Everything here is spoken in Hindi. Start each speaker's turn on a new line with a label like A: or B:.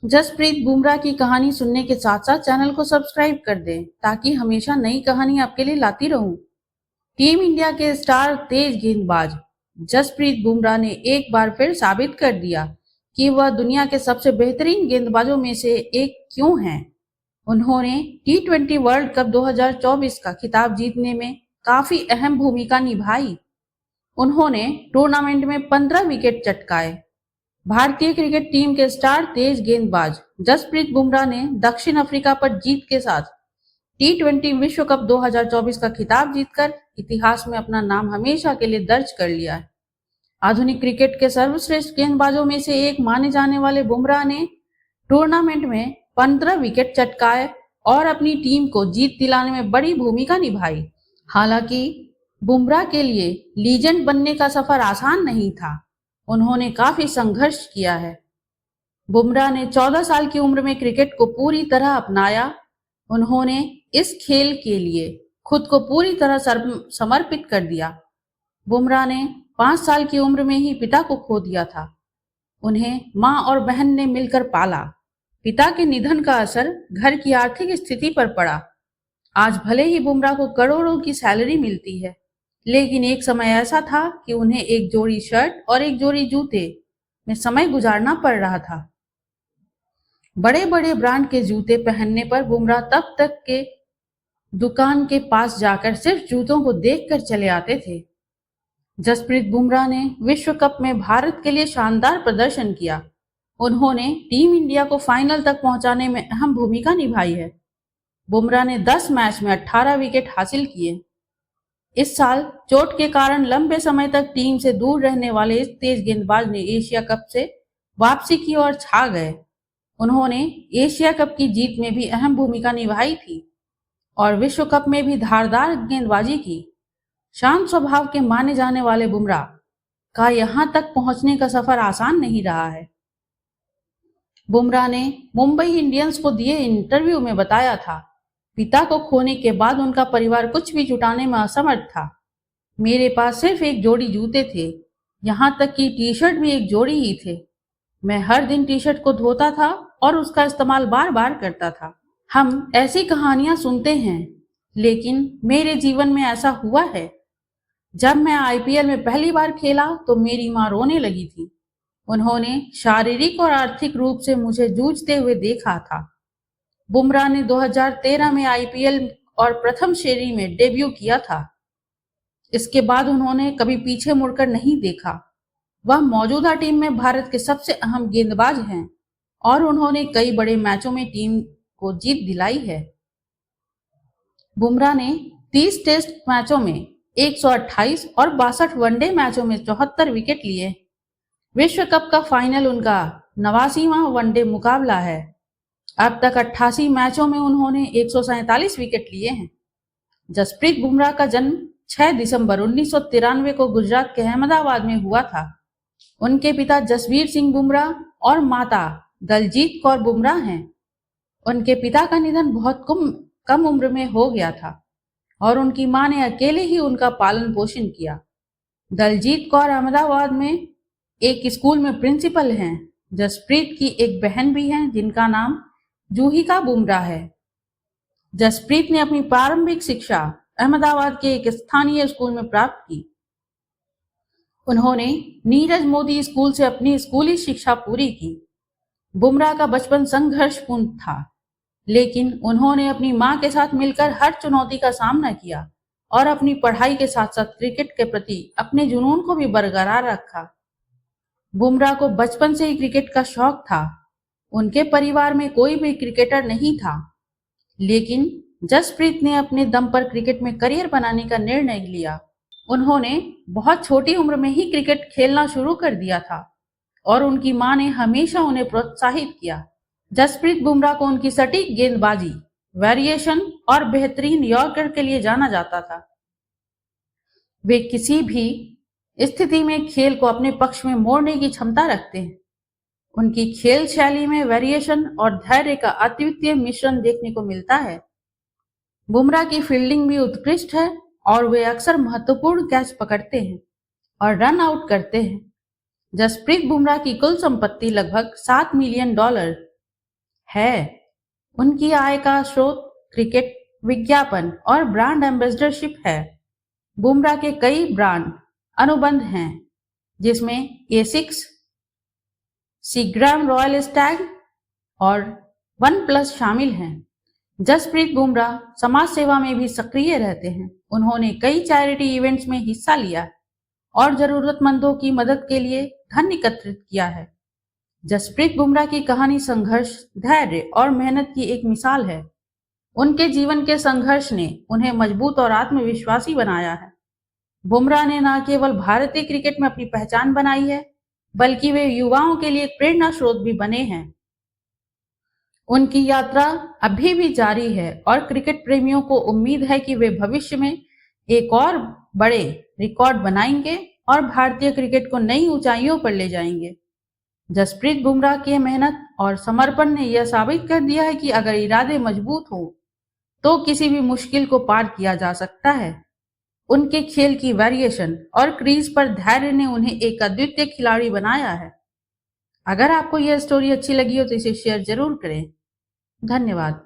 A: जसप्रीत बुमराह की कहानी सुनने के साथ साथ चैनल को सब्सक्राइब कर दें ताकि हमेशा नई कहानी आपके लिए लाती रहूं। टीम इंडिया के स्टार तेज गेंदबाज जसप्रीत बुमराह ने एक बार फिर साबित कर दिया कि वह दुनिया के सबसे बेहतरीन गेंदबाजों में से एक क्यों हैं। उन्होंने T20 वर्ल्ड कप 2024 का खिताब जीतने में काफी अहम भूमिका निभाई। उन्होंने टूर्नामेंट में 15 विकेट चटकाए। भारतीय क्रिकेट टीम के स्टार तेज गेंदबाज जसप्रीत बुमराह ने दक्षिण अफ्रीका पर जीत के साथ T20 विश्व कप 2024 का खिताब जीतकर इतिहास में अपना नाम हमेशा के लिए दर्ज कर लिया है। आधुनिक क्रिकेट के सर्वश्रेष्ठ गेंदबाजों में से एक माने जाने वाले बुमराह ने टूर्नामेंट में 15 विकेट चटकाए और अपनी टीम को जीत दिलाने में बड़ी भूमिका निभाई। हालांकि बुमराह के लिए लीजेंड बनने का सफर आसान नहीं था। उन्होंने काफी संघर्ष किया है। बुमराह ने 14 साल की उम्र में क्रिकेट को पूरी तरह अपनाया। उन्होंने इस खेल के लिए खुद को पूरी तरह समर्पित कर दिया। बुमराह ने 5 साल की उम्र में ही पिता को खो दिया था। उन्हें मां और बहन ने मिलकर पाला। पिता के निधन का असर घर की आर्थिक स्थिति पर पड़ा। आज भले ही बुमराह को करोड़ों की सैलरी मिलती है, लेकिन एक समय ऐसा था कि उन्हें एक जोड़ी शर्ट और एक जोड़ी जूते में समय गुजारना पड़ रहा था। बड़े बड़े ब्रांड के जूते पहनने पर बुमराह तब तक के दुकान के पास जाकर सिर्फ जूतों को देखकर चले आते थे। जसप्रीत बुमराह ने विश्व कप में भारत के लिए शानदार प्रदर्शन किया। उन्होंने टीम इंडिया को फाइनल तक पहुंचाने में अहम भूमिका निभाई है। बुमराह ने 10 मैच में 18 विकेट हासिल किए। इस साल चोट के कारण लंबे समय तक टीम से दूर रहने वाले इस तेज गेंदबाज ने एशिया कप से वापसी की और छा गए। उन्होंने एशिया कप की जीत में भी अहम भूमिका निभाई थी और विश्व कप में भी धारदार गेंदबाजी की। शांत स्वभाव के माने जाने वाले बुमराह का यहां तक पहुंचने का सफर आसान नहीं रहा है। बुमराह ने मुंबई इंडियंस को दिए इंटरव्यू में बताया था, पिता को खोने के बाद उनका परिवार कुछ भी जुटाने में असमर्थ था। मेरे पास सिर्फ एक जोड़ी जूते थे, यहां तक कि टी शर्ट भी एक जोड़ी ही थे। मैं हर दिन टी शर्ट को धोता था और उसका इस्तेमाल बार बार करता था। हम ऐसी कहानियां सुनते हैं, लेकिन मेरे जीवन में ऐसा हुआ है। जब मैं IPL में पहली बार खेला तो मेरी मां रोने लगी थी। उन्होंने शारीरिक और आर्थिक रूप से मुझे जूझते हुए देखा था। बुमराह ने 2013 में IPL और प्रथम श्रेणी में डेब्यू किया था। इसके बाद उन्होंने कभी पीछे मुड़कर नहीं देखा। वह मौजूदा टीम में भारत के सबसे अहम गेंदबाज हैं और उन्होंने कई बड़े मैचों में टीम को जीत दिलाई है। बुमराह ने 30 टेस्ट मैचों में 128 और 62 वनडे मैचों में 74 विकेट लिए। विश्व कप का फाइनल उनका 89वां वनडे मुकाबला है। अब तक 88 मैचों में उन्होंने 147 विकेट लिए हैं। जसप्रीत बुमराह का जन्म 6 दिसंबर 1993 को गुजरात के अहमदाबाद में हुआ था। उनके पिता जसवीर सिंह बुमराह और माता दलजीत कौर बुमराह हैं। उनके पिता का निधन बहुत कम उम्र में हो गया था और उनकी मां ने अकेले ही उनका पालन पोषण किया। दलजीत कौर अहमदाबाद में एक स्कूल में प्रिंसिपल हैं। जसप्रीत की एक बहन भी है जिनका नाम जूहिका बुमराह है। जसप्रीत ने अपनी प्रारंभिक शिक्षा अहमदाबाद के एक स्थानीय स्कूल में प्राप्त की। उन्होंने नीरज मोदी स्कूल से अपनी स्कूली शिक्षा पूरी की। बुमराह का बचपन संघर्षपूर्ण था, लेकिन उन्होंने अपनी मां के साथ मिलकर हर चुनौती का सामना किया और अपनी पढ़ाई के साथ साथ क्रिकेट के प्रति अपने जुनून को भी बरकरार रखा। बुमराह को बचपन से ही क्रिकेट का शौक था। उनके परिवार में कोई भी क्रिकेटर नहीं था, लेकिन जसप्रीत ने अपने दम पर क्रिकेट में करियर बनाने का निर्णय लिया। उन्होंने बहुत छोटी उम्र में ही क्रिकेट खेलना शुरू कर दिया था और उनकी मां ने हमेशा उन्हें प्रोत्साहित किया। जसप्रीत बुमराह को उनकी सटीक गेंदबाजी, वेरिएशन और बेहतरीन यॉर्कर के लिए जाना जाता था। वे किसी भी स्थिति में खेल को अपने पक्ष में मोड़ने की क्षमता रखते हैं। उनकी खेल शैली में वेरिएशन और धैर्य का अद्वितीय मिश्रण देखने को मिलता है। बुमराह की फील्डिंग भी उत्कृष्ट है और वे अक्सर महत्वपूर्ण कैच पकड़ते हैं और रन आउट करते हैं। जसप्रीत बुमराह की कुल संपत्ति लगभग $7 मिलियन है। उनकी आय का स्रोत क्रिकेट विज्ञापन और ब्रांड एम्बेसडरशिप है। बुमराह के कई ब्रांड अनुबंध हैं, जिसमें एसिक्स, सीग्राम रॉयल स्टैग और वन प्लस शामिल हैं। जसप्रीत बुमराह समाज सेवा में भी सक्रिय रहते हैं। उन्होंने कई चैरिटी इवेंट्स में हिस्सा लिया और जरूरतमंदों की मदद के लिए धन एकत्रित किया है। जसप्रीत बुमराह की कहानी संघर्ष, धैर्य और मेहनत की एक मिसाल है। उनके जीवन के संघर्ष ने उन्हें मजबूत और आत्मविश्वासी बनाया है। बुमराह ने न केवल भारतीय क्रिकेट में अपनी पहचान बनाई है, बल्कि वे युवाओं के लिए एक प्रेरणा स्रोत भी बने हैं। उनकी यात्रा अभी भी जारी है और क्रिकेट प्रेमियों को उम्मीद है कि वे भविष्य में एक और बड़े रिकॉर्ड बनाएंगे और भारतीय क्रिकेट को नई ऊंचाइयों पर ले जाएंगे। जसप्रीत बुमराह की मेहनत और समर्पण ने यह साबित कर दिया है कि अगर इरादे मजबूत हों तो किसी भी मुश्किल को पार किया जा सकता है। उनके खेल की वेरिएशन और क्रीज पर धैर्य ने उन्हें एक अद्वितीय खिलाड़ी बनाया है। अगर आपको यह स्टोरी अच्छी लगी हो तो इसे शेयर जरूर करें। धन्यवाद।